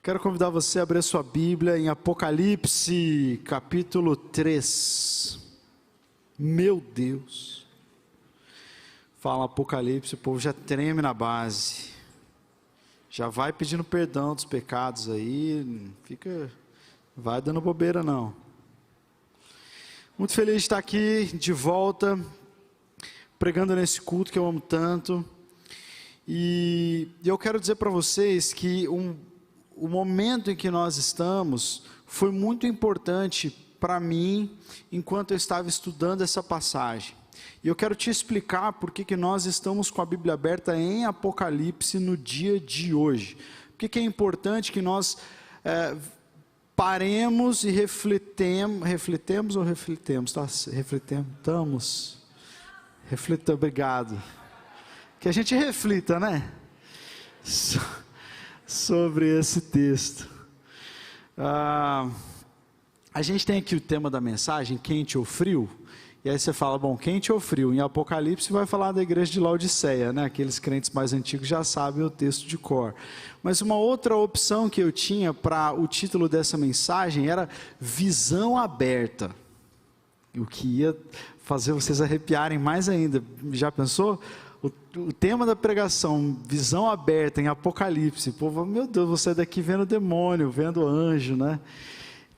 Quero convidar você a abrir a sua Bíblia em Apocalipse, capítulo 3. Meu Deus. Fala Apocalipse, o povo já treme na base. Já vai pedindo perdão dos pecados aí, vai dando bobeira não. Muito feliz de estar aqui de volta, pregando nesse culto que eu amo tanto. E eu quero dizer para vocês que o momento em que nós estamos foi muito importante para mim, enquanto eu estava estudando essa passagem. E eu quero te explicar por que nós estamos com a Bíblia aberta em Apocalipse no dia de hoje. Por que é importante que nós paremos e refletemos, tá? Refletamos, obrigado. Que a gente reflita, né? Sobre esse texto. A gente tem aqui o tema da mensagem, quente ou frio. E aí você fala, bom, quente ou frio? Em Apocalipse vai falar da igreja de Laodiceia, né? Aqueles crentes mais antigos já sabem o texto de cor. Mas uma outra opção que eu tinha para o título dessa mensagem era visão aberta. O que ia fazer vocês arrepiarem mais ainda. Já pensou? O tema da pregação, visão aberta em Apocalipse. Povo, meu Deus, vou sair daqui vendo demônio, vendo anjo, né?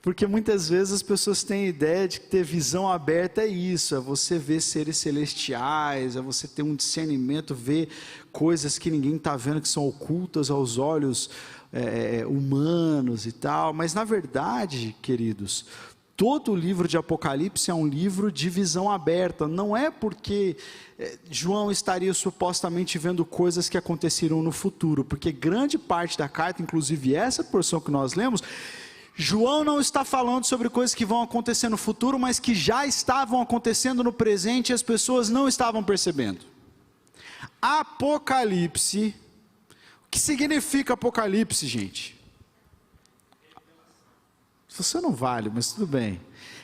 Porque muitas vezes as pessoas têm a ideia de que ter visão aberta é isso, é você ver seres celestiais, é você ter um discernimento, ver coisas que ninguém está vendo, que são ocultas aos olhos humanos e tal. Mas na verdade, queridos, todo o livro de Apocalipse é um livro de visão aberta. Não é porque João estaria supostamente vendo coisas que aconteceram no futuro, porque grande parte da carta, inclusive essa porção que nós lemos, João não está falando sobre coisas que vão acontecer no futuro, mas que já estavam acontecendo no presente e as pessoas não estavam percebendo. Apocalipse, o que significa Apocalipse, gente? Você não vale, mas tudo bem.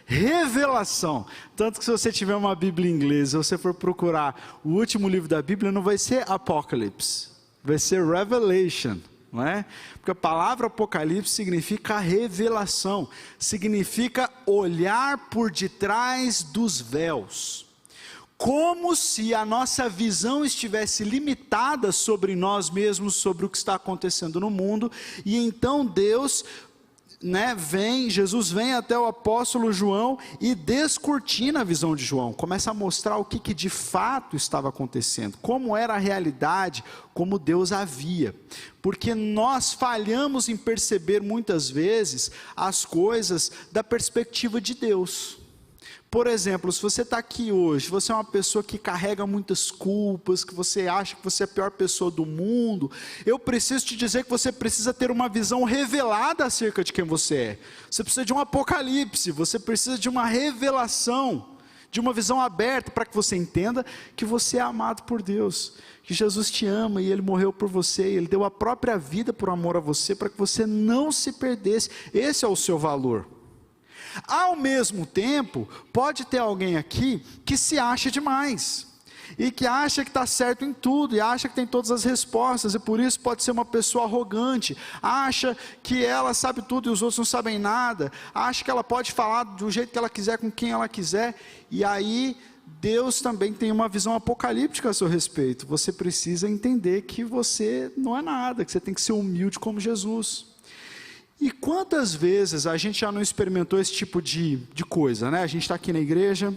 Revelação. Tanto que se você tiver uma Bíblia em inglês, se você for procurar o último livro da Bíblia, não vai ser Apocalypse, vai ser Revelation, não é? Porque a palavra Apocalipse significa revelação, significa olhar por detrás dos véus. Como se a nossa visão estivesse limitada sobre nós mesmos, sobre o que está acontecendo no mundo, e então Deus, Jesus vem até o apóstolo João e descortina a visão de João, começa a mostrar o que de fato estava acontecendo, como era a realidade, como Deus a via, porque nós falhamos em perceber muitas vezes as coisas da perspectiva de Deus. Por exemplo, se você está aqui hoje, você é uma pessoa que carrega muitas culpas, que você acha que você é a pior pessoa do mundo, eu preciso te dizer que você precisa ter uma visão revelada acerca de quem você é. Você precisa de um apocalipse, você precisa de uma revelação, de uma visão aberta, para que você entenda que você é amado por Deus, que Jesus te ama e Ele morreu por você, Ele deu a própria vida por amor a você, para que você não se perdesse. Esse é o seu valor. Ao mesmo tempo, pode ter alguém aqui que se acha demais, e que acha que está certo em tudo, e acha que tem todas as respostas, e por isso pode ser uma pessoa arrogante, acha que ela sabe tudo e os outros não sabem nada, acha que ela pode falar do jeito que ela quiser, com quem ela quiser, e aí Deus também tem uma visão apocalíptica a seu respeito. Você precisa entender que você não é nada, que você tem que ser humilde como Jesus. E quantas vezes a gente já não experimentou esse tipo de coisa, né? A gente está aqui na igreja,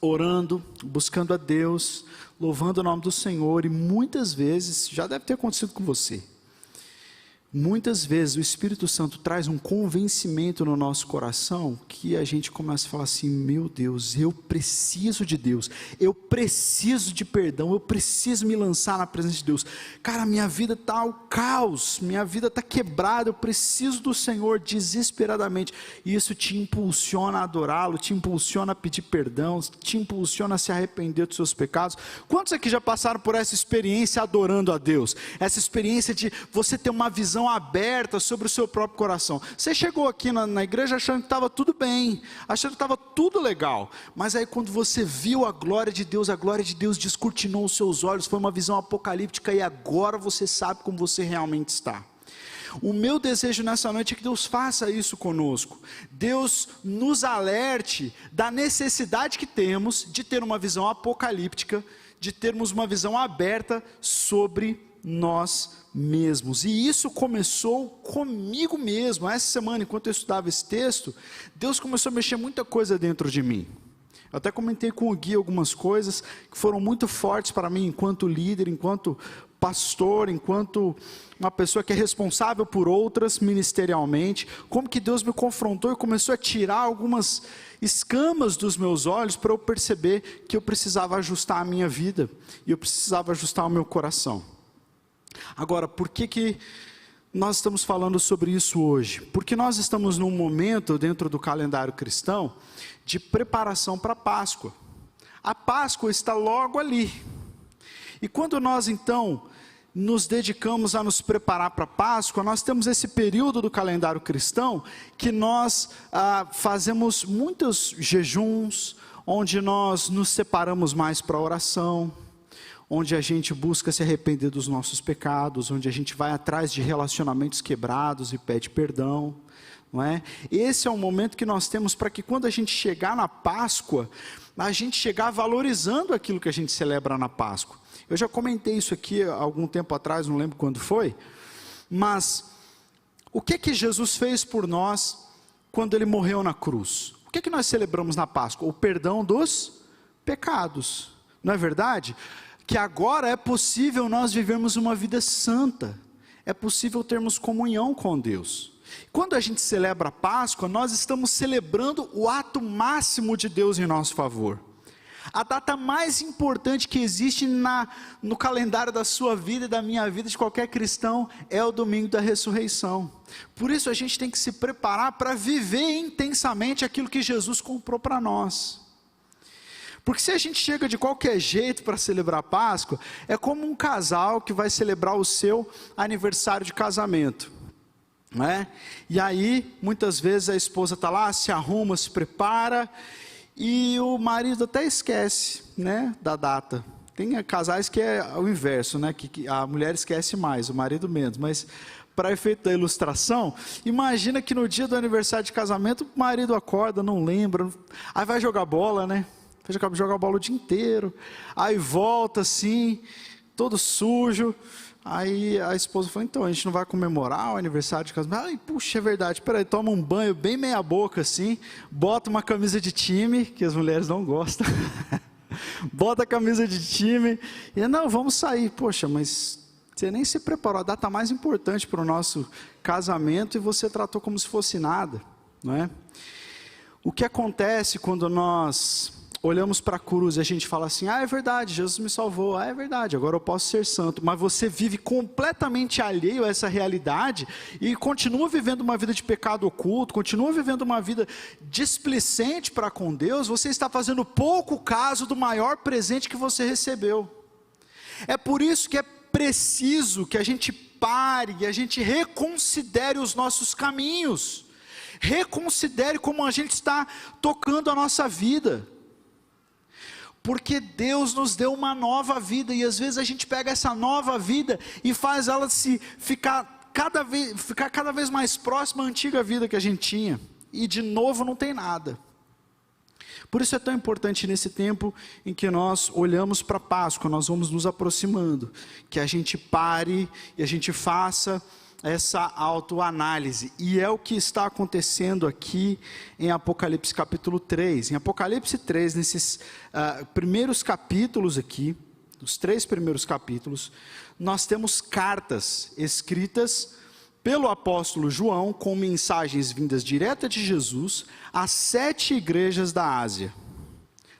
orando, buscando a Deus, louvando o nome do Senhor, e muitas vezes, já deve ter acontecido com você, muitas vezes o Espírito Santo traz um convencimento no nosso coração, que a gente começa a falar assim, meu Deus, eu preciso de Deus, eu preciso de perdão, eu preciso me lançar na presença de Deus, cara, minha vida está ao caos, minha vida está quebrada, eu preciso do Senhor desesperadamente, e isso te impulsiona a adorá-lo, te impulsiona a pedir perdão, te impulsiona a se arrepender dos seus pecados. Quantos aqui já passaram por essa experiência adorando a Deus, essa experiência de você ter uma visão aberta sobre o seu próprio coração? Você chegou aqui na igreja achando que estava tudo bem, achando que estava tudo legal, mas aí quando você viu a glória de Deus descortinou os seus olhos, foi uma visão apocalíptica, e agora você sabe como você realmente está. O meu desejo nessa noite é que Deus faça isso conosco. Deus nos alerte da necessidade que temos de ter uma visão apocalíptica, de termos uma visão aberta sobre nós mesmos. E isso começou comigo mesmo. Essa semana, enquanto eu estudava esse texto, Deus começou a mexer muita coisa dentro de mim. Eu até comentei com o Gui algumas coisas que foram muito fortes para mim, enquanto líder, enquanto pastor, enquanto uma pessoa que é responsável por outras ministerialmente, como que Deus me confrontou e começou a tirar algumas escamas dos meus olhos para eu perceber que eu precisava ajustar a minha vida, e eu precisava ajustar o meu coração. Agora, por que nós estamos falando sobre isso hoje? Porque nós estamos num momento dentro do calendário cristão de preparação para a Páscoa. A Páscoa está logo ali. E quando nós então nos dedicamos a nos preparar para a Páscoa, nós temos esse período do calendário cristão que nós fazemos muitos jejuns, onde nós nos separamos mais para a oração, onde a gente busca se arrepender dos nossos pecados, onde a gente vai atrás de relacionamentos quebrados e pede perdão, não é? Esse é o momento que nós temos para que quando a gente chegar na Páscoa, a gente chegar valorizando aquilo que a gente celebra na Páscoa. Eu já comentei isso aqui há algum tempo atrás, não lembro quando foi, mas o que Jesus fez por nós quando Ele morreu na cruz? O que nós celebramos na Páscoa? O perdão dos pecados, não é verdade? Que agora é possível nós vivermos uma vida santa, é possível termos comunhão com Deus. Quando a gente celebra a Páscoa, nós estamos celebrando o ato máximo de Deus em nosso favor. A data mais importante que existe no calendário da sua vida e da minha vida, de qualquer cristão, é o domingo da ressurreição. Por isso a gente tem que se preparar para viver intensamente aquilo que Jesus comprou para nós. Porque se a gente chega de qualquer jeito para celebrar a Páscoa, é como um casal que vai celebrar o seu aniversário de casamento, não é? E aí, muitas vezes a esposa está lá, se arruma, se prepara, e o marido até esquece, né, da data. Tem casais que é o inverso, né, que a mulher esquece mais, o marido menos, mas para efeito da ilustração, imagina que no dia do aniversário de casamento, o marido acorda, não lembra, aí vai jogar bola, né? Jogar bola o dia inteiro, aí volta assim, todo sujo, aí a esposa fala, então, a gente não vai comemorar o aniversário de casamento? Ai, puxa, é verdade, peraí, toma um banho bem meia boca assim, bota uma camisa de time, que as mulheres não gostam, bota a camisa de time, e não, vamos sair, poxa, mas você nem se preparou, a data mais importante para o nosso casamento, e você tratou como se fosse nada, não é? O que acontece quando nós olhamos para a cruz e a gente fala assim, é verdade, Jesus me salvou, é verdade, agora eu posso ser santo, mas você vive completamente alheio a essa realidade, e continua vivendo uma vida de pecado oculto, continua vivendo uma vida displicente para com Deus, você está fazendo pouco caso do maior presente que você recebeu. É por isso que é preciso que a gente pare, e a gente reconsidere os nossos caminhos, reconsidere como a gente está tocando a nossa vida, porque Deus nos deu uma nova vida, e às vezes a gente pega essa nova vida e faz ela ficar cada vez mais próxima à antiga vida que a gente tinha, e de novo não tem nada. Por isso é tão importante nesse tempo em que nós olhamos para a Páscoa, nós vamos nos aproximando, que a gente pare e a gente faça essa autoanálise, e é o que está acontecendo aqui em Apocalipse capítulo 3, em Apocalipse 3, nesses primeiros capítulos aqui, os 3 primeiros capítulos, nós temos cartas escritas pelo apóstolo João, com mensagens vindas direto de Jesus, às 7 igrejas da Ásia,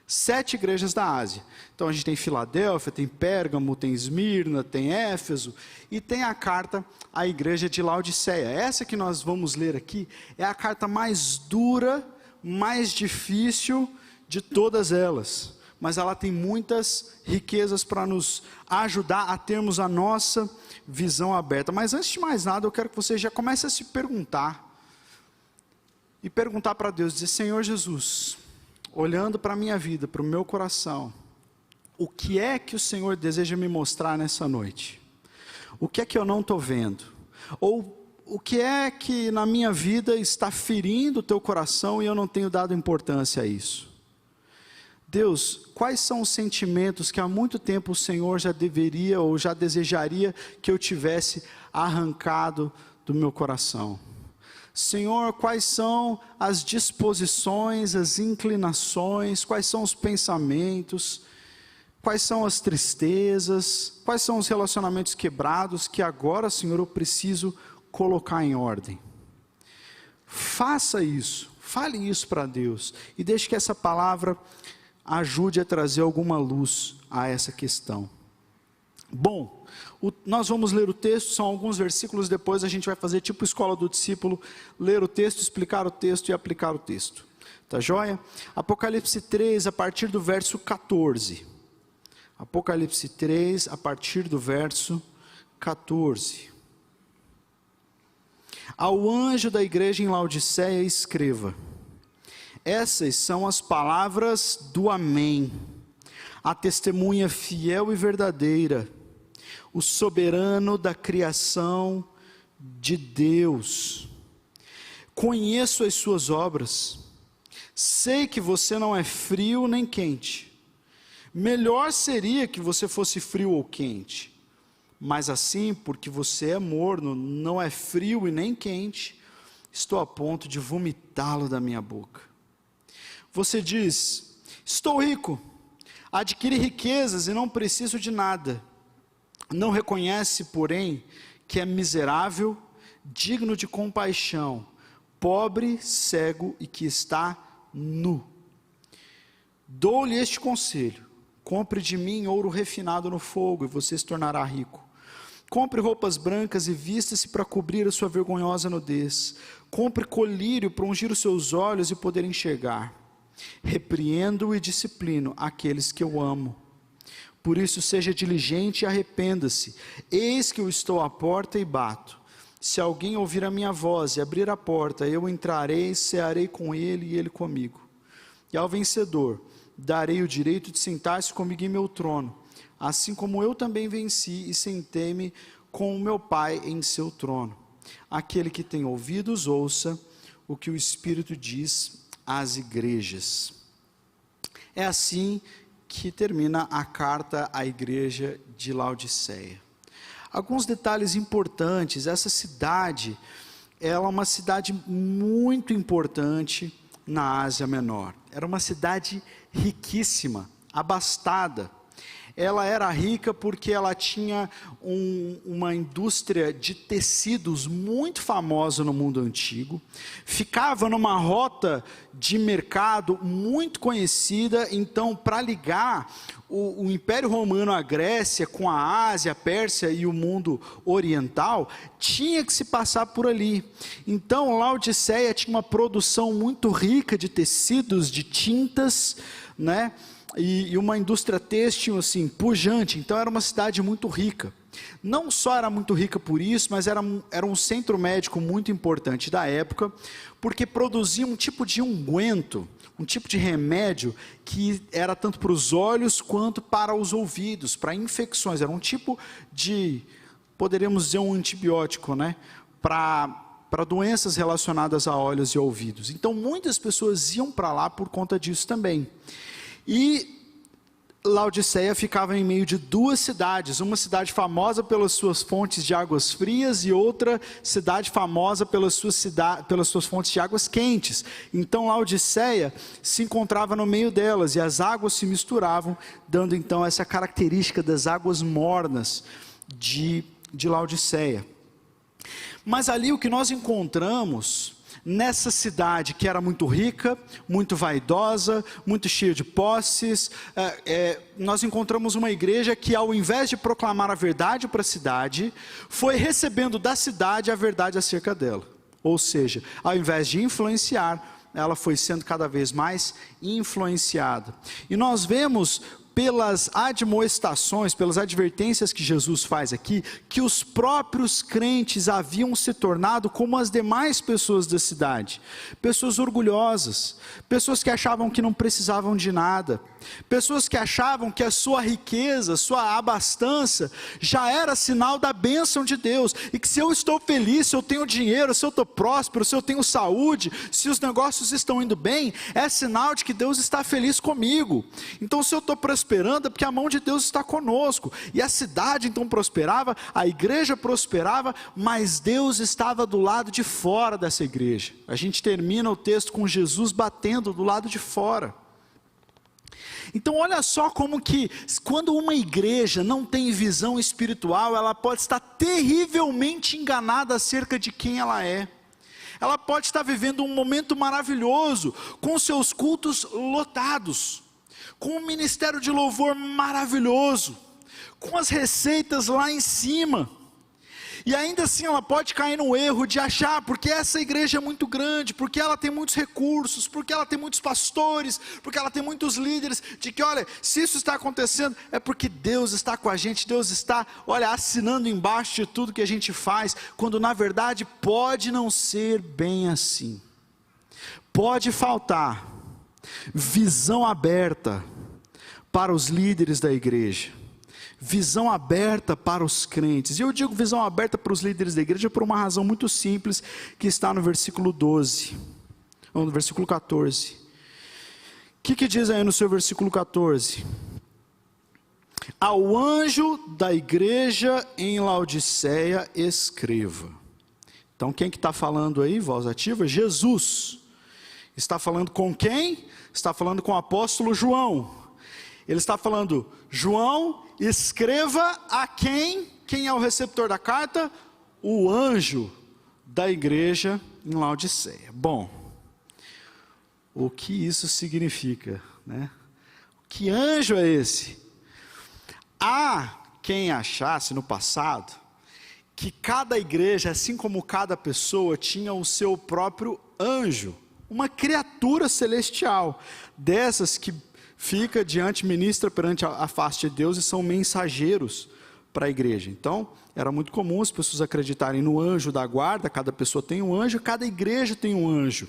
7 igrejas da Ásia. Então a gente tem Filadélfia, tem Pérgamo, tem Esmirna, tem Éfeso, e tem a carta à igreja de Laodiceia. Essa que nós vamos ler aqui, é a carta mais dura, mais difícil de todas elas, mas ela tem muitas riquezas para nos ajudar a termos a nossa visão aberta. Mas antes de mais nada, eu quero que você já comece a se perguntar, e perguntar para Deus, dizer, Senhor Jesus, olhando para a minha vida, para o meu coração, o que é que o Senhor deseja me mostrar nessa noite? O que é que eu não estou vendo? Ou o que é que na minha vida está ferindo o teu coração e eu não tenho dado importância a isso? Deus, quais são os sentimentos que há muito tempo o Senhor já deveria ou já desejaria que eu tivesse arrancado do meu coração? Senhor, quais são as disposições, as inclinações, quais são os pensamentos, quais são as tristezas, quais são os relacionamentos quebrados que agora, Senhor, eu preciso colocar em ordem? Faça isso, fale isso para Deus e deixe que essa palavra ajude a trazer alguma luz a essa questão. Bom, nós vamos ler o texto, são alguns versículos, depois a gente vai fazer tipo escola do discípulo, ler o texto, explicar o texto e aplicar o texto. Tá joia? Apocalipse 3, a partir do verso 14. Apocalipse 3, a partir do verso 14. Ao anjo da igreja em Laodiceia escreva: essas são as palavras do Amém, a testemunha fiel e verdadeira, o soberano da criação de Deus. Conheço as suas obras, sei que você não é frio nem quente. Melhor seria que você fosse frio ou quente, mas assim, porque você é morno, não é frio e nem quente, estou a ponto de vomitá-lo da minha boca. Você diz: estou rico, adquiri riquezas e não preciso de nada. Não reconhece, porém, que é miserável, digno de compaixão, pobre, cego e que está nu. Dou-lhe este conselho: compre de mim ouro refinado no fogo e você se tornará rico. Compre roupas brancas e vista-se para cobrir a sua vergonhosa nudez. Compre colírio para ungir os seus olhos e poder enxergar. Repreendo e disciplino aqueles que eu amo. Por isso seja diligente e arrependa-se. Eis que eu estou à porta e bato. Se alguém ouvir a minha voz e abrir a porta, eu entrarei, cearei com ele e ele comigo. E ao vencedor darei o direito de sentar-se comigo em meu trono, assim como eu também venci e sentei-me com o meu Pai em seu trono. Aquele que tem ouvidos, ouça o que o Espírito diz às igrejas. É assim que termina a carta à igreja de Laodiceia. Alguns detalhes importantes: essa cidade, ela é uma cidade muito importante na Ásia Menor. Era uma cidade riquíssima, abastada. Ela era rica porque ela tinha uma indústria de tecidos muito famosa no mundo antigo, ficava numa rota de mercado muito conhecida. Então, para ligar o Império Romano à Grécia com a Ásia, a Pérsia e o mundo oriental, tinha que se passar por ali. Então, Laodiceia tinha uma produção muito rica de tecidos, de tintas, né? E uma indústria têxtil assim, pujante. Então era uma cidade muito rica. Não só era muito rica por isso, mas era um centro médico muito importante da época, porque produzia um tipo de unguento, um tipo de remédio que era tanto para os olhos quanto para os ouvidos, para infecções. Era um tipo de, poderíamos dizer, um antibiótico, né? Para doenças relacionadas a olhos e ouvidos. Então muitas pessoas iam para lá por conta disso também. E Laodiceia ficava em meio de duas cidades, uma cidade famosa pelas suas fontes de águas frias e outra cidade famosa pelas suas fontes de águas quentes. Então Laodiceia se encontrava no meio delas e as águas se misturavam, dando então essa característica das águas mornas de Laodiceia. Mas ali o que nós encontramos nessa cidade que era muito rica, muito vaidosa, muito cheia de posses, nós encontramos uma igreja que, ao invés de proclamar a verdade para a cidade, foi recebendo da cidade a verdade acerca dela. Ou seja, ao invés de influenciar, ela foi sendo cada vez mais influenciada. E nós vemos pelas admoestações, pelas advertências que Jesus faz aqui, que os próprios crentes haviam se tornado como as demais pessoas da cidade, pessoas orgulhosas, pessoas que achavam que não precisavam de nada, pessoas que achavam que a sua riqueza, sua abastança, já era sinal da bênção de Deus, e que se eu estou feliz, se eu tenho dinheiro, se eu estou próspero, se eu tenho saúde, se os negócios estão indo bem, é sinal de que Deus está feliz comigo. Então se eu estou prosperando, é porque a mão de Deus está conosco. E a cidade então prosperava, a igreja prosperava, mas Deus estava do lado de fora dessa igreja. A gente termina o texto com Jesus batendo do lado de fora. Então olha só como que, quando uma igreja não tem visão espiritual, ela pode estar terrivelmente enganada acerca de quem ela é. Ela pode estar vivendo um momento maravilhoso, com seus cultos lotados, com um ministério de louvor maravilhoso, com as receitas lá em cima, e ainda assim ela pode cair no erro de achar, porque essa igreja é muito grande, porque ela tem muitos recursos, porque ela tem muitos pastores, porque ela tem muitos líderes, de que olha, se isso está acontecendo, é porque Deus está com a gente, Deus está, olha, assinando embaixo de tudo que a gente faz, quando na verdade pode não ser bem assim. Pode faltar visão aberta para os líderes da igreja, visão aberta para os crentes. E eu digo visão aberta para os líderes da igreja por uma razão muito simples, que está no versículo 12, ou no versículo 14. O que diz aí no seu versículo 14? Ao anjo da igreja em Laodiceia escreva. Então quem que está falando aí, voz ativa? Jesus. Está falando com quem? Está falando com o apóstolo João. Ele está falando, João, escreva a quem? Quem é o receptor da carta? O anjo da igreja em Laodiceia. Bom, o que isso significa, né? Que anjo é esse? Há quem achasse no passado que cada igreja, assim como cada pessoa, tinha o seu próprio anjo, uma criatura celestial, dessas que fica diante, ministra perante a face de Deus e são mensageiros para a igreja. Então, era muito comum as pessoas acreditarem no anjo da guarda, cada pessoa tem um anjo, cada igreja tem um anjo.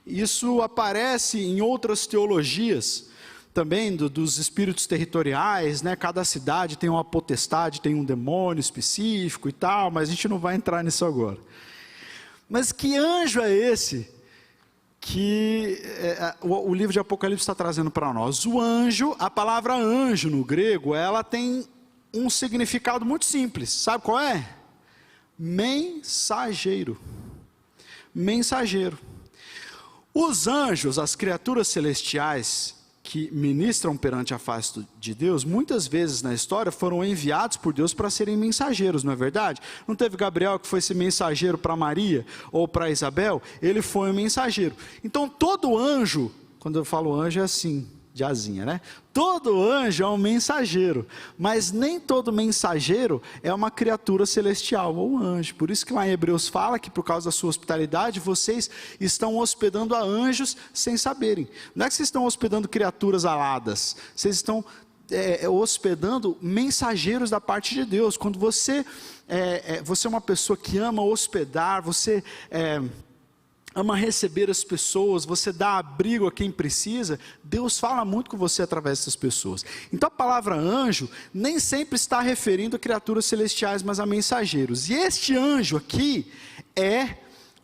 Isso aparece em outras teologias, também dos espíritos territoriais, né? Cada cidade tem uma potestade, tem um demônio específico e tal, mas a gente não vai entrar nisso agora. Mas que anjo é esse que o livro de Apocalipse está trazendo para nós? O anjo, a palavra anjo no grego, ela tem um significado muito simples. Sabe qual é? Mensageiro. Mensageiro. Os anjos, as criaturas celestiais que ministram perante a face de Deus, muitas vezes na história foram enviados por Deus para serem mensageiros, não é verdade? Não teve Gabriel que foi esse mensageiro para Maria ou para Isabel? Ele foi um mensageiro. Então todo anjo, quando eu falo anjo é assim, de asinha, né? Todo anjo é um mensageiro, mas nem todo mensageiro é uma criatura celestial ou um anjo. Por isso que lá em Hebreus fala que por causa da sua hospitalidade, vocês estão hospedando a anjos sem saberem. Não é que vocês estão hospedando criaturas aladas, vocês estão hospedando mensageiros da parte de Deus. Quando você é uma pessoa que ama hospedar, você ama receber as pessoas, você dá abrigo a quem precisa, Deus fala muito com você através dessas pessoas. Então a palavra anjo nem sempre está referindo a criaturas celestiais, mas a mensageiros. E este anjo aqui é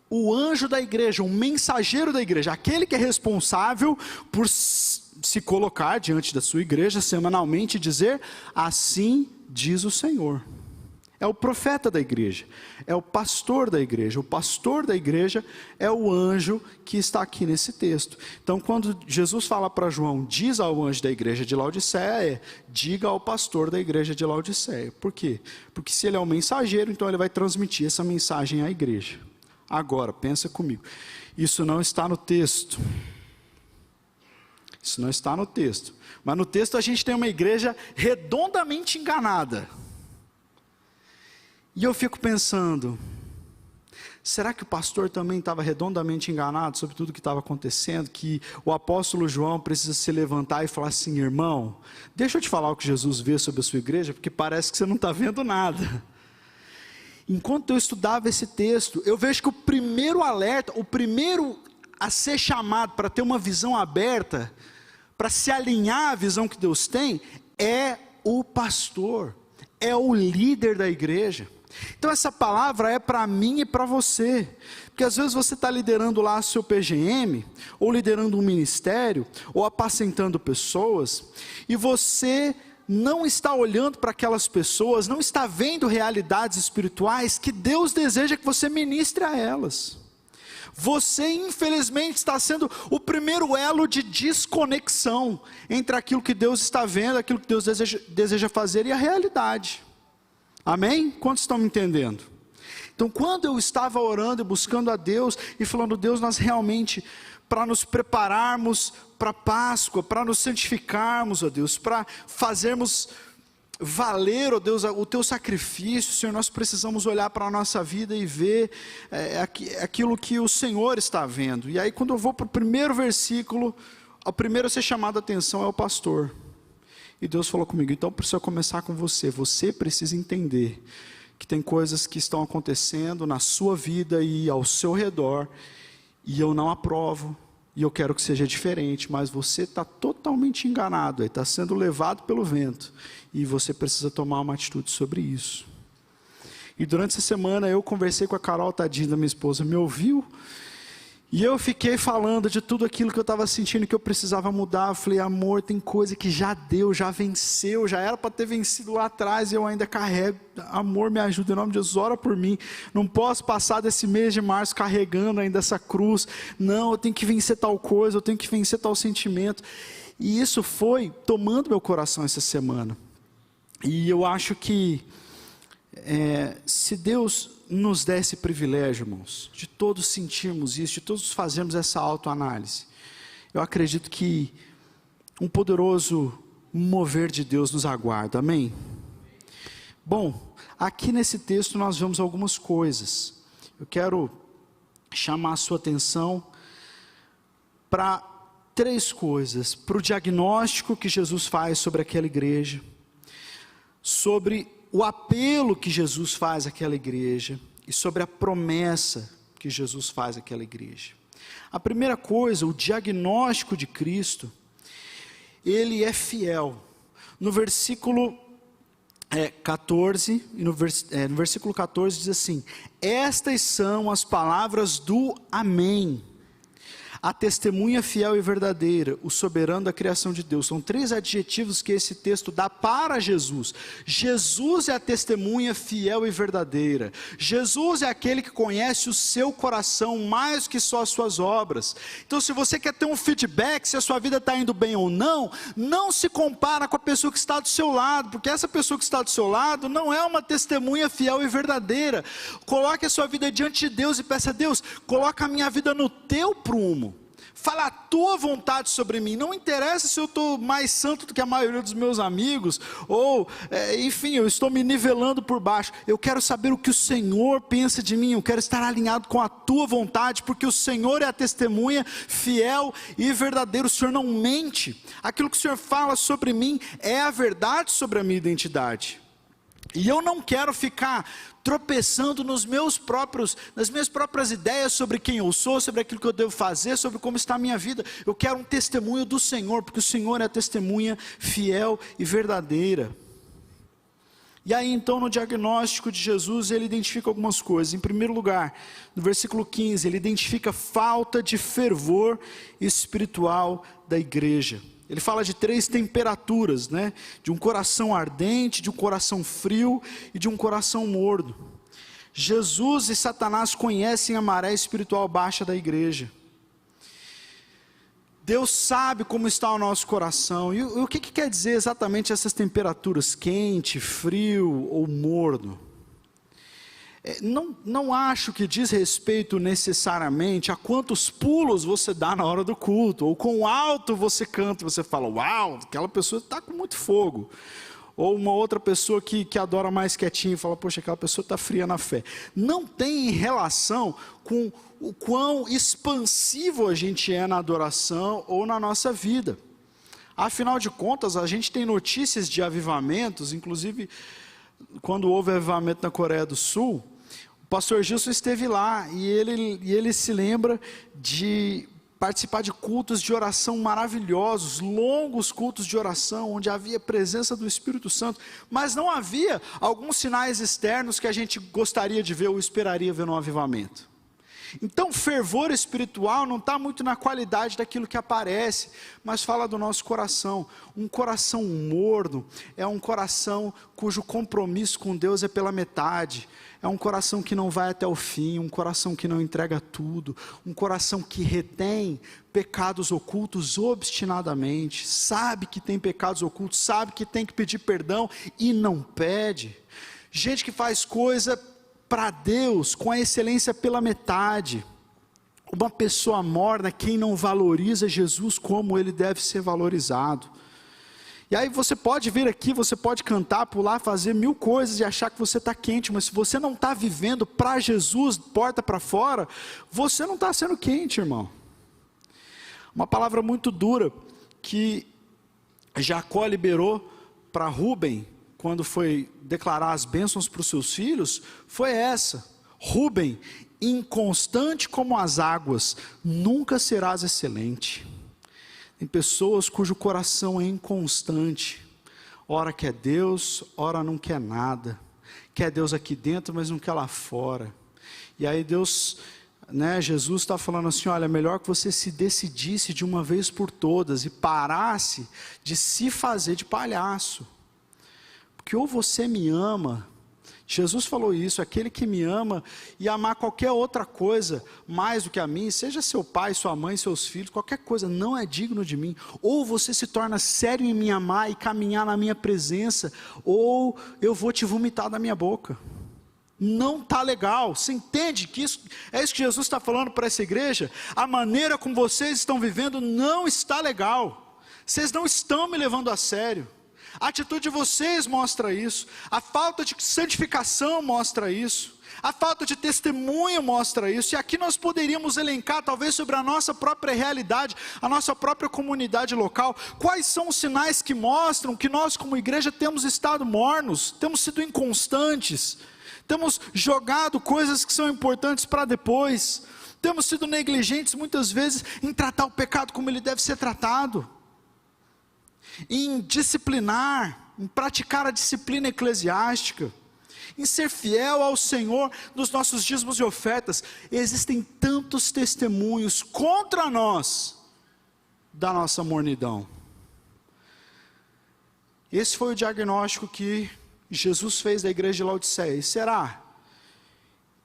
o anjo da igreja, um mensageiro da igreja, aquele que é responsável por se colocar diante da sua igreja semanalmente e dizer, assim diz o Senhor. É o profeta da igreja, é o pastor da igreja. O pastor da igreja é o anjo que está aqui nesse texto. Então quando Jesus fala para João, diz ao anjo da igreja de Laodiceia, diga ao pastor da igreja de Laodiceia. Por quê? Porque se ele é um mensageiro, então ele vai transmitir essa mensagem à igreja. Agora, pensa comigo, isso não está no texto. Isso não está no texto. Mas no texto a gente tem uma igreja redondamente enganada. E eu fico pensando, será que o pastor também estava redondamente enganado sobre tudo que estava acontecendo? Que o apóstolo João precisa se levantar e falar assim, irmão, deixa eu te falar o que Jesus vê sobre a sua igreja, porque parece que você não está vendo nada. Enquanto eu estudava esse texto, eu vejo que o primeiro alerta, o primeiro a ser chamado para ter uma visão aberta, para se alinhar à visão que Deus tem, é o pastor, é o líder da igreja. Então essa palavra é para mim e para você, porque às vezes você está liderando lá seu PGM, ou liderando um ministério, ou apacentando pessoas, e você não está olhando para aquelas pessoas, não está vendo realidades espirituais que Deus deseja que você ministre a elas. Você infelizmente está sendo o primeiro elo de desconexão entre aquilo que Deus está vendo, aquilo que Deus deseja fazer e a realidade. Amém? Quantos estão me entendendo? Então quando eu estava orando e buscando a Deus e falando, Deus, nós realmente, para nos prepararmos para a Páscoa, para nos santificarmos, ó Deus, para fazermos valer, ó Deus, o teu sacrifício, Senhor, nós precisamos olhar para a nossa vida e ver aquilo que o Senhor está vendo. E aí quando eu vou para o primeiro versículo, o primeiro a ser chamado a atenção é o pastor. E Deus falou comigo, então precisa começar com você. Você precisa entender que tem coisas que estão acontecendo na sua vida e ao seu redor, e eu não aprovo, e eu quero que seja diferente, mas você está totalmente enganado, está sendo levado pelo vento, e você precisa tomar uma atitude sobre isso. E durante essa semana eu conversei com a Carol, tadinha da minha esposa, me ouviu, e eu fiquei falando de tudo aquilo que eu estava sentindo que eu precisava mudar. Eu falei, amor, tem coisa que já deu, já venceu, já era para ter vencido lá atrás e eu ainda carrego. Amor, me ajuda, em nome de Jesus, ora por mim. Não posso passar desse mês de março carregando ainda essa cruz. Não, eu tenho que vencer tal coisa, eu tenho que vencer tal sentimento. E isso foi tomando meu coração essa semana. E eu acho que se Deus nos dá esse privilégio, irmãos, de todos sentirmos isso, de todos fazermos essa autoanálise, eu acredito que um poderoso mover de Deus nos aguarda, amém? Bom, aqui nesse texto nós vemos algumas coisas. Eu quero chamar a sua atenção para 3 coisas, para o diagnóstico que Jesus faz sobre aquela igreja, sobre o apelo que Jesus faz àquela igreja e sobre a promessa que Jesus faz àquela igreja. A primeira coisa, o diagnóstico de Cristo, ele é fiel. No versículo 14, no versículo 14 diz assim, estas são as palavras do Amém. A testemunha fiel e verdadeira, o soberano da criação de Deus. São 3 adjetivos que esse texto dá para Jesus. Jesus é a testemunha fiel e verdadeira. Jesus é aquele que conhece o seu coração mais que só as suas obras. Então se você quer ter um feedback, se a sua vida está indo bem ou não, não se compara com a pessoa que está do seu lado, porque essa pessoa que está do seu lado não é uma testemunha fiel e verdadeira. Coloque a sua vida diante de Deus e peça a Deus, coloca a minha vida no teu prumo. Fala a tua vontade sobre mim, não interessa se eu estou mais santo do que a maioria dos meus amigos, ou enfim, eu estou me nivelando por baixo, eu quero saber o que o Senhor pensa de mim, eu quero estar alinhado com a tua vontade, porque o Senhor é a testemunha fiel e verdadeira, o Senhor não mente, aquilo que o Senhor fala sobre mim é a verdade sobre a minha identidade, e eu não quero ficar tropeçando nas minhas próprias ideias sobre quem eu sou, sobre aquilo que eu devo fazer, sobre como está a minha vida. Eu quero um testemunho do Senhor, porque o Senhor é a testemunha fiel e verdadeira. E aí então no diagnóstico de Jesus ele identifica algumas coisas. Em primeiro lugar, no versículo 15, ele identifica falta de fervor espiritual da igreja. Ele fala de 3 temperaturas, né? De um coração ardente, de um coração frio e de um coração morno. Jesus e Satanás conhecem a maré espiritual baixa da igreja. Deus sabe como está o nosso coração. E o que quer dizer exatamente essas temperaturas? Quente, frio ou morno? Não acho que diz respeito necessariamente a quantos pulos você dá na hora do culto, ou quão alto você canta, você fala, uau, aquela pessoa está com muito fogo. Ou uma outra pessoa que adora mais quietinho e fala, poxa, aquela pessoa está fria na fé. Não tem relação com o quão expansivo a gente é na adoração ou na nossa vida. Afinal de contas, a gente tem notícias de avivamentos, inclusive quando houve avivamento na Coreia do Sul, o pastor Gilson esteve lá e ele se lembra de participar de cultos de oração maravilhosos, longos cultos de oração, onde havia presença do Espírito Santo, mas não havia alguns sinais externos que a gente gostaria de ver ou esperaria ver no avivamento. Então, fervor espiritual não está muito na qualidade daquilo que aparece, mas fala do nosso coração. Um coração morno é um coração cujo compromisso com Deus é pela metade. É um coração que não vai até o fim, um coração que não entrega tudo, um coração que retém pecados ocultos obstinadamente, sabe que tem pecados ocultos, sabe que tem que pedir perdão e não pede. Gente que faz coisa para Deus com a excelência pela metade. Uma pessoa morna, quem não valoriza Jesus como ele deve ser valorizado. E aí você pode vir aqui, você pode cantar, pular, fazer mil coisas e achar que você está quente, mas se você não está vivendo para Jesus, porta para fora, você não está sendo quente, irmão. Uma palavra muito dura que Jacó liberou para Rúben, quando foi declarar as bênçãos para os seus filhos, foi essa: Rúben, inconstante como as águas, nunca serás excelente. Tem pessoas cujo coração é inconstante, ora quer Deus, ora não quer nada, quer Deus aqui dentro, mas não quer lá fora. E aí Deus, Jesus está falando assim: olha, melhor que você se decidisse de uma vez por todas e parasse de se fazer de palhaço, porque ou você me ama, Jesus falou isso, aquele que me ama e amar qualquer outra coisa mais do que a mim, seja seu pai, sua mãe, seus filhos, qualquer coisa, não é digno de mim. Ou você se torna sério em me amar e caminhar na minha presença, ou eu vou te vomitar da minha boca. Não está legal. Você entende que isso é isso que Jesus está falando para essa igreja? A maneira como vocês estão vivendo não está legal. Vocês não estão me levando a sério. A atitude de vocês mostra isso, a falta de santificação mostra isso, a falta de testemunho mostra isso, e aqui nós poderíamos elencar, talvez sobre a nossa própria realidade, a nossa própria comunidade local, quais são os sinais que mostram que nós como igreja temos estado mornos, temos sido inconstantes, temos jogado coisas que são importantes para depois, temos sido negligentes muitas vezes em tratar o pecado como ele deve ser tratado, em disciplinar, em praticar a disciplina eclesiástica, em ser fiel ao Senhor nos nossos dízimos e ofertas. Existem tantos testemunhos contra nós da nossa mornidão. Esse foi o diagnóstico que Jesus fez da igreja de Laodiceia. E será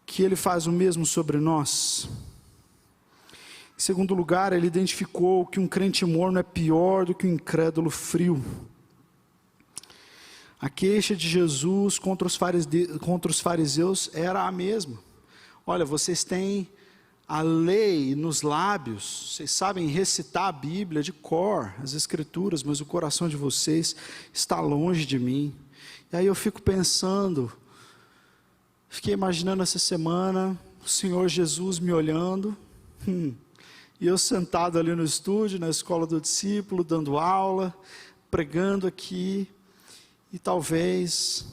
que Ele faz o mesmo sobre nós? Em segundo lugar, ele identificou que um crente morno é pior do que um incrédulo frio. A queixa de Jesus contra os fariseus era a mesma. Olha, vocês têm a lei nos lábios, vocês sabem recitar a Bíblia de cor, as Escrituras, mas o coração de vocês está longe de mim. E aí eu fico pensando, fiquei imaginando essa semana, o Senhor Jesus me olhando, e eu sentado ali no estúdio, na escola do discípulo, dando aula, pregando aqui, e talvez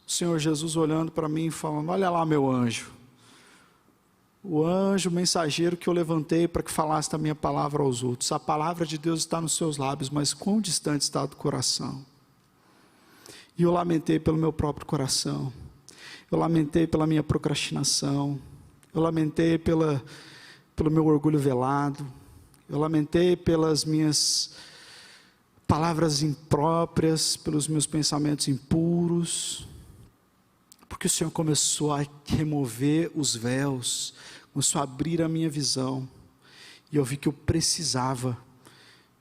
o Senhor Jesus olhando para mim e falando: olha lá meu anjo, o anjo mensageiro que eu levantei para que falasse a minha palavra aos outros. A palavra de Deus está nos seus lábios, mas quão distante está do coração? E eu lamentei pelo meu próprio coração, eu lamentei pela minha procrastinação, eu lamentei pelo meu orgulho velado, eu lamentei pelas minhas palavras impróprias, pelos meus pensamentos impuros, porque o Senhor começou a remover os véus, começou a abrir a minha visão, e eu vi que eu precisava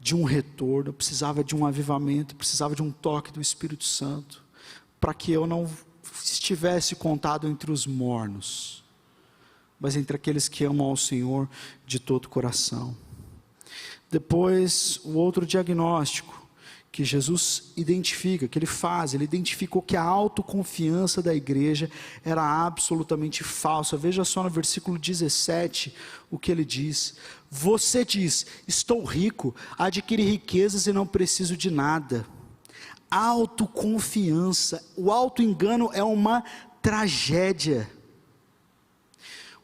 de um retorno, eu precisava de um avivamento, eu precisava de um toque do Espírito Santo, para que eu não estivesse contado entre os mornos, mas entre aqueles que amam ao Senhor de todo o coração. Depois, o outro diagnóstico que Jesus identifica, que ele faz, ele identificou que a autoconfiança da igreja era absolutamente falsa. Veja só no versículo 17, o que ele diz: você diz, estou rico, adquiri riquezas e não preciso de nada. Autoconfiança, o auto-engano é uma tragédia.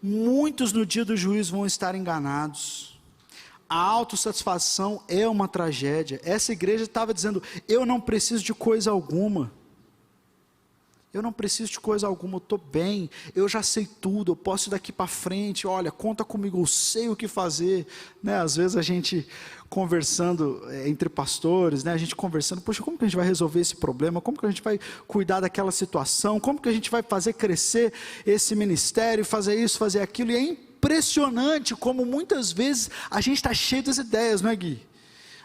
Muitos no dia do juízo vão estar enganados. A autossatisfação é uma tragédia. Essa igreja estava dizendo: eu não preciso de coisa alguma. Eu não preciso de coisa alguma, eu estou bem, eu já sei tudo, eu posso ir daqui para frente, olha, conta comigo, eu sei o que fazer. Né? Às vezes a gente conversando entre pastores, né? A gente conversando, poxa, como que a gente vai resolver esse problema? Como que a gente vai cuidar daquela situação? Como que a gente vai fazer crescer esse ministério, fazer isso, fazer aquilo? E é impressionante como muitas vezes a gente está cheio das ideias, não é, Gui?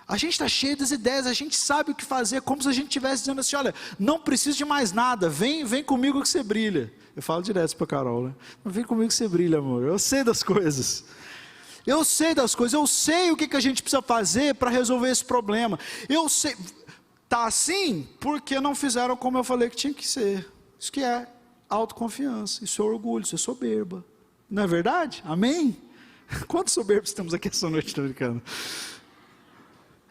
A gente está cheio das ideias, a gente sabe o que fazer, como se a gente estivesse dizendo assim: olha, não preciso de mais nada, vem comigo que você brilha. Eu falo direto para a Carol, né? Vem comigo que você brilha, amor, eu sei das coisas. Eu sei das coisas, eu sei o que a gente precisa fazer para resolver esse problema. Eu sei, está assim porque não fizeram como eu falei que tinha que ser. Isso que é autoconfiança, isso é orgulho, isso é soberba. Não é verdade? Amém? Quantos soberbos temos aqui essa noite, estou brincando?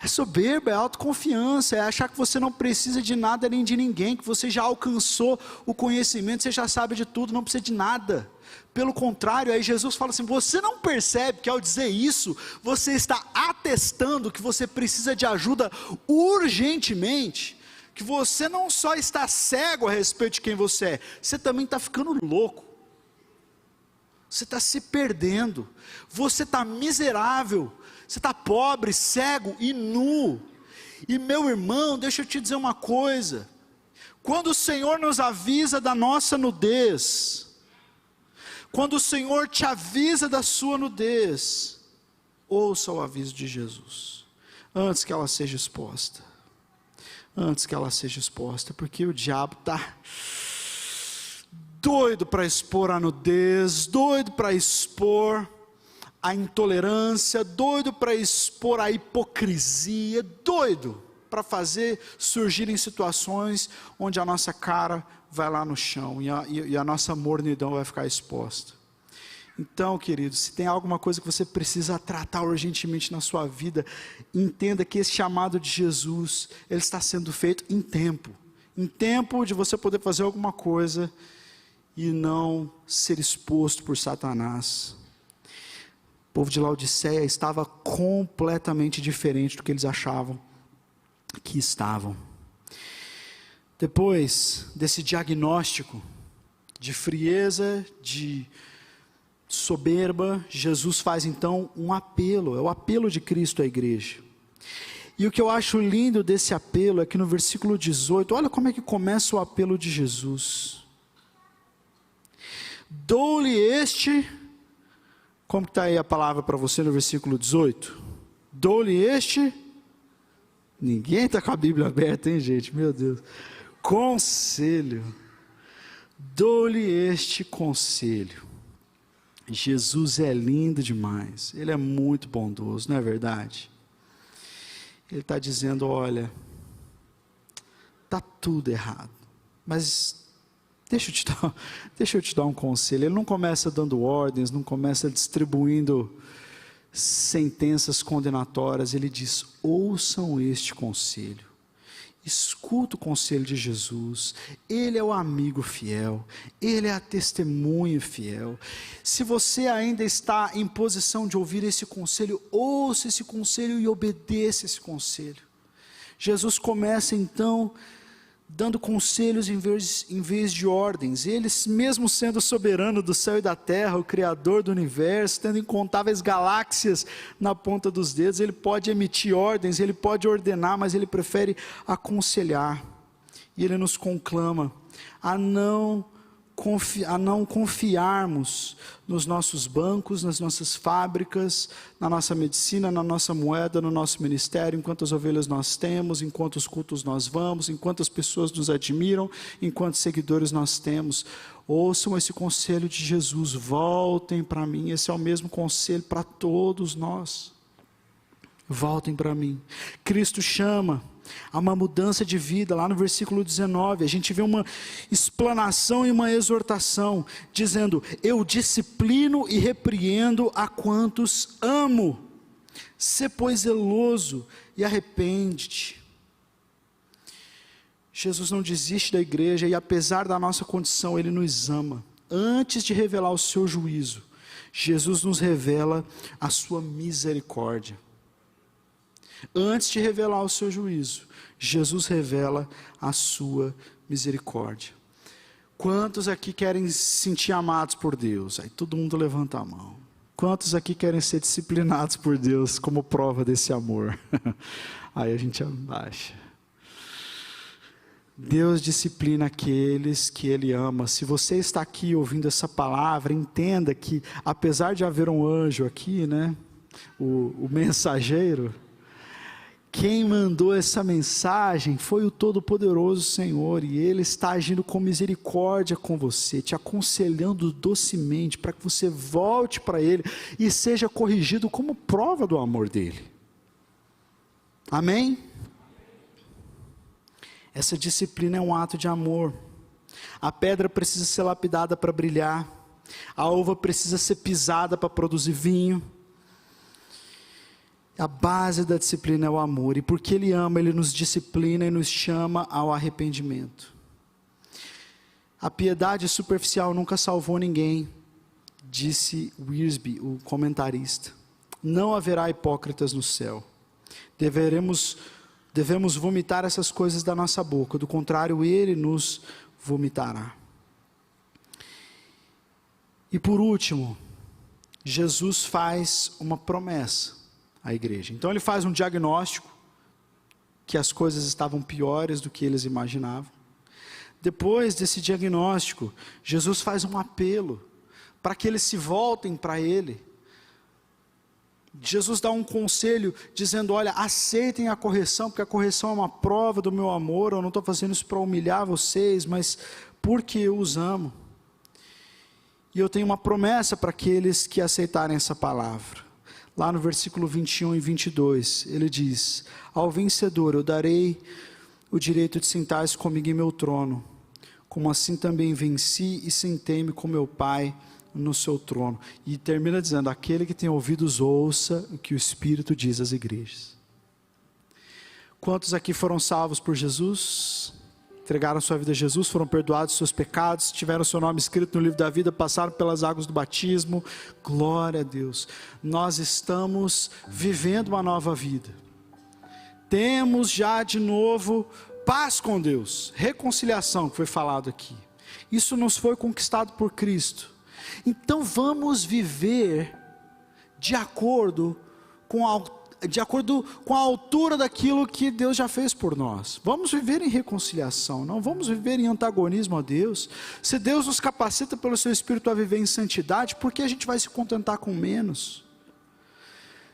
É soberba, é autoconfiança, é achar que você não precisa de nada nem de ninguém, que você já alcançou o conhecimento, você já sabe de tudo, não precisa de nada. Pelo contrário, aí Jesus fala assim: você não percebe que ao dizer isso, você está atestando que você precisa de ajuda urgentemente, que você não só está cego a respeito de quem você é, você também está ficando louco, você está se perdendo, você está miserável, você está pobre, cego e nu. E meu irmão, deixa eu te dizer uma coisa: quando o Senhor nos avisa da nossa nudez, quando o Senhor te avisa da sua nudez, ouça o aviso de Jesus, antes que ela seja exposta. Antes que ela seja exposta, porque o diabo está doido para expor a nudez, doido para expor a intolerância, doido para expor a hipocrisia, doido para fazer surgirem situações onde a nossa cara vai lá no chão e a nossa mornidão vai ficar exposta. Então, querido, se tem alguma coisa que você precisa tratar urgentemente na sua vida, entenda que esse chamado de Jesus, ele está sendo feito em tempo de você poder fazer alguma coisa e não ser exposto por Satanás. O povo de Laodiceia estava completamente diferente do que eles achavam que estavam. Depois desse diagnóstico de frieza, de soberba, Jesus faz então um apelo, é o apelo de Cristo à igreja. E o que eu acho lindo desse apelo é que no versículo 18, olha como é que começa o apelo de Jesus. Dou-lhe este... Como está aí a palavra para você no versículo 18? Dou-lhe este... Ninguém está com a Bíblia aberta, hein, gente? Meu Deus. Conselho. Dou-lhe este conselho. Jesus é lindo demais. Ele é muito bondoso, não é verdade? Ele está dizendo: olha, está tudo errado, mas deixa eu te dar um conselho. Ele não começa dando ordens, não começa distribuindo sentenças condenatórias. Ele diz: ouçam este conselho, escuta o conselho de Jesus. Ele é o amigo fiel, ele é a testemunha fiel. Se você ainda está em posição de ouvir esse conselho, ouça esse conselho e obedeça esse conselho. Jesus começa então dando conselhos em vez de ordens. Ele, mesmo sendo soberano do céu e da terra, o criador do universo, tendo incontáveis galáxias na ponta dos dedos, ele pode emitir ordens, ele pode ordenar, mas ele prefere aconselhar. E ele nos conclama a não confiarmos nos nossos bancos, nas nossas fábricas, na nossa medicina, na nossa moeda, no nosso ministério, em quantas ovelhas nós temos, em quantos cultos nós vamos, em quantas pessoas nos admiram, em quantos seguidores nós temos. Ouçam esse conselho de Jesus, voltem para mim. Esse é o mesmo conselho para todos nós. Voltem para mim. Cristo chama a uma mudança de vida. Lá no versículo 19, a gente vê uma explanação e uma exortação, dizendo: eu disciplino e repreendo a quantos amo. Sê, pois, zeloso e arrepende-te. Jesus não desiste da igreja, e apesar da nossa condição, Ele nos ama. Antes de revelar o seu juízo, Jesus nos revela a sua misericórdia. Antes de revelar o seu juízo, Jesus revela a sua misericórdia. Quantos aqui querem se sentir amados por Deus? Aí todo mundo levanta a mão. Quantos aqui querem ser disciplinados por Deus como prova desse amor? Aí a gente abaixa. Deus disciplina aqueles que Ele ama. Se você está aqui ouvindo essa palavra, entenda que apesar de haver um anjo aqui, né, o mensageiro, quem mandou essa mensagem foi o Todo-Poderoso Senhor, e Ele está agindo com misericórdia com você, te aconselhando docemente para que você volte para Ele e seja corrigido como prova do amor dEle. Amém? Essa disciplina é um ato de amor. A pedra precisa ser lapidada para brilhar. A uva precisa ser pisada para produzir vinho. A base da disciplina é o amor. E porque Ele ama, Ele nos disciplina e nos chama ao arrependimento. A piedade superficial nunca salvou ninguém, disse Wiersbe, o comentarista. Não haverá hipócritas no céu. Devemos vomitar essas coisas da nossa boca, do contrário, Ele nos vomitará. E por último, Jesus faz uma promessa à igreja. Então Ele faz um diagnóstico, que as coisas estavam piores do que eles imaginavam. Depois desse diagnóstico, Jesus faz um apelo, para que eles se voltem para Ele. Jesus dá um conselho, dizendo, olha, aceitem a correção, porque a correção é uma prova do meu amor, eu não estou fazendo isso para humilhar vocês, mas porque eu os amo. E eu tenho uma promessa para aqueles que aceitarem essa palavra. Lá no versículo 21 e 22, ele diz, ao vencedor eu darei o direito de sentar-se comigo em meu trono, como assim também venci e sentei-me com meu Pai no seu trono. E termina dizendo, aquele que tem ouvidos ouça o que o Espírito diz às igrejas. Quantos aqui foram salvos por Jesus? Entregaram sua vida a Jesus, foram perdoados seus pecados, tiveram seu nome escrito no livro da vida, passaram pelas águas do batismo. Glória a Deus. Nós estamos vivendo uma nova vida. Temos já de novo paz com Deus, reconciliação que foi falado aqui. Isso nos foi conquistado por Cristo. Então vamos viver de acordo com a altura daquilo que Deus já fez por nós. Vamos viver em reconciliação, não vamos viver em antagonismo a Deus. Se Deus nos capacita pelo seu Espírito a viver em santidade, por que a gente vai se contentar com menos?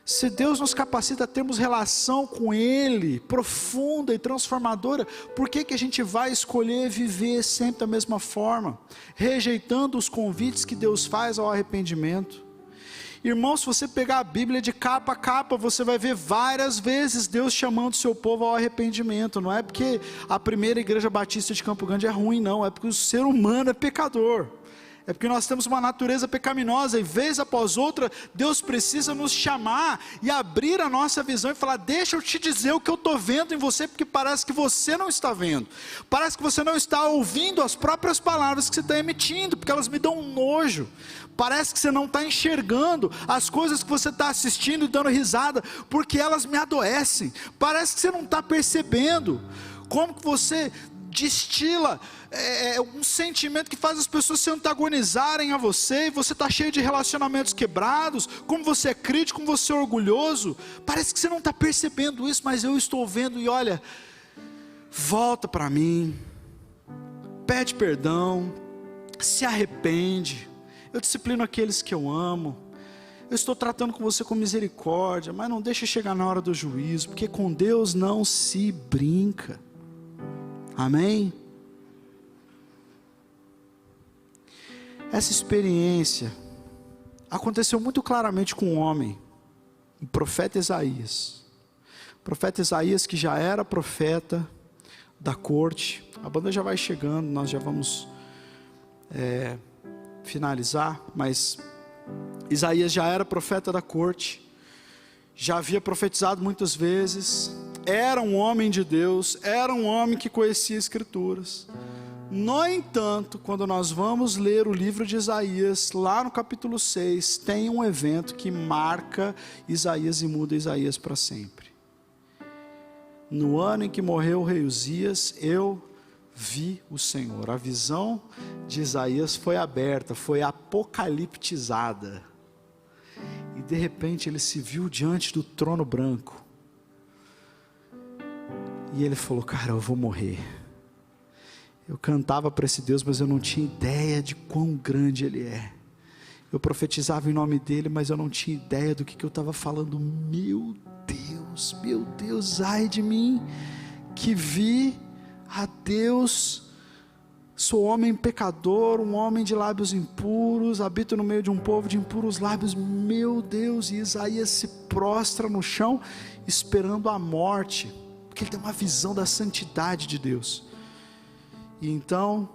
Se Deus nos capacita a termos relação com Ele, profunda e transformadora, por que a gente vai escolher viver sempre da mesma forma, rejeitando os convites que Deus faz ao arrependimento? Irmão, se você pegar a Bíblia de capa a capa, você vai ver várias vezes Deus chamando o seu povo ao arrependimento. Não é porque a primeira igreja batista de Campo Grande é ruim, não, é porque o ser humano é pecador. É porque nós temos uma natureza pecaminosa e vez após outra, Deus precisa nos chamar e abrir a nossa visão e falar, deixa eu te dizer o que eu estou vendo em você, porque parece que você não está vendo. Parece que você não está ouvindo as próprias palavras que você está emitindo, porque elas me dão um nojo. Parece que você não está enxergando as coisas que você está assistindo e dando risada, porque elas me adoecem. Parece que você não está percebendo como que você destila um sentimento que faz as pessoas se antagonizarem a você, e você está cheio de relacionamentos quebrados, como você é crítico, como você é orgulhoso. Parece que você não está percebendo isso, mas eu estou vendo. E olha, volta para mim, pede perdão, se arrepende. Eu disciplino aqueles que eu amo, eu estou tratando com você com misericórdia, mas não deixe chegar na hora do juízo, porque com Deus não se brinca. Amém? Essa experiência aconteceu muito claramente com um homem, o profeta Isaías. O profeta Isaías, que já era profeta da corte. A banda já vai chegando, nós já vamos finalizar, mas Isaías já era profeta da corte, já havia profetizado muitas vezes, era um homem de Deus, era um homem que conhecia as Escrituras, No entanto, quando nós vamos ler o livro de Isaías, lá no capítulo 6, tem um evento que marca Isaías e muda Isaías para sempre. No ano em que morreu o rei Uzias, eu vi o Senhor. A visão de Isaías foi aberta, foi apocaliptizada. E de repente ele se viu diante do trono branco. E ele falou: cara, eu vou morrer. Eu cantava para esse Deus, mas eu não tinha ideia de quão grande Ele é. Eu profetizava em nome dEle, mas eu não tinha ideia do que eu estava falando. Meu Deus, ai de mim, que vi a Deus. Sou homem pecador, um homem de lábios impuros, habito no meio de um povo de impuros lábios. Meu Deus, e Isaías se prostra no chão, esperando a morte, porque ele tem uma visão da santidade de Deus. E então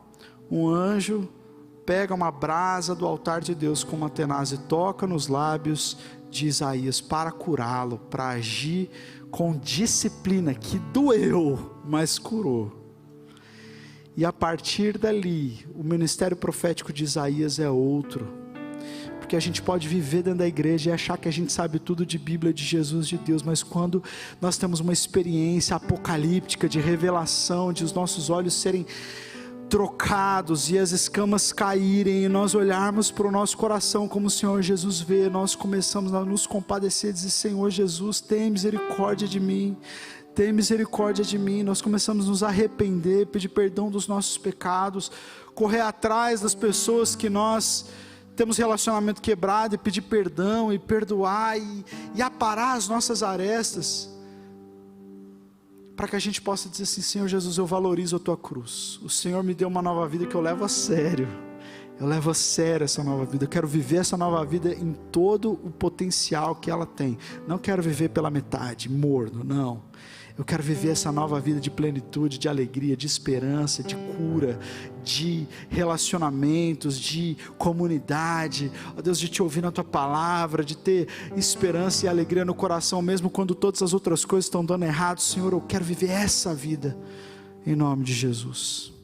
um anjo pega uma brasa do altar de Deus com uma tenaz e toca nos lábios de Isaías para curá-lo, para agir com disciplina, que doeu, mas curou. E a partir dali, o ministério profético de Isaías é outro, porque a gente pode viver dentro da igreja e achar que a gente sabe tudo de Bíblia, de Jesus, de Deus, mas quando nós temos uma experiência apocalíptica, de revelação, de os nossos olhos serem trocados e as escamas caírem, e nós olharmos para o nosso coração como o Senhor Jesus vê, nós começamos a nos compadecer e dizer: Senhor Jesus, tem misericórdia de mim, tem misericórdia de mim. Nós começamos a nos arrepender, pedir perdão dos nossos pecados, correr atrás das pessoas que nós temos relacionamento quebrado e pedir perdão e perdoar e aparar as nossas arestas, para que a gente possa dizer assim: Senhor Jesus, eu valorizo a tua cruz, o Senhor me deu uma nova vida que eu levo a sério, essa nova vida, eu quero viver essa nova vida em todo o potencial que ela tem, não quero viver pela metade, morno, não. Eu quero viver essa nova vida de plenitude, de alegria, de esperança, de cura, de relacionamentos, de comunidade, ó Deus, de te ouvir na tua palavra, de ter esperança e alegria no coração, mesmo quando todas as outras coisas estão dando errado. Senhor, eu quero viver essa vida, em nome de Jesus.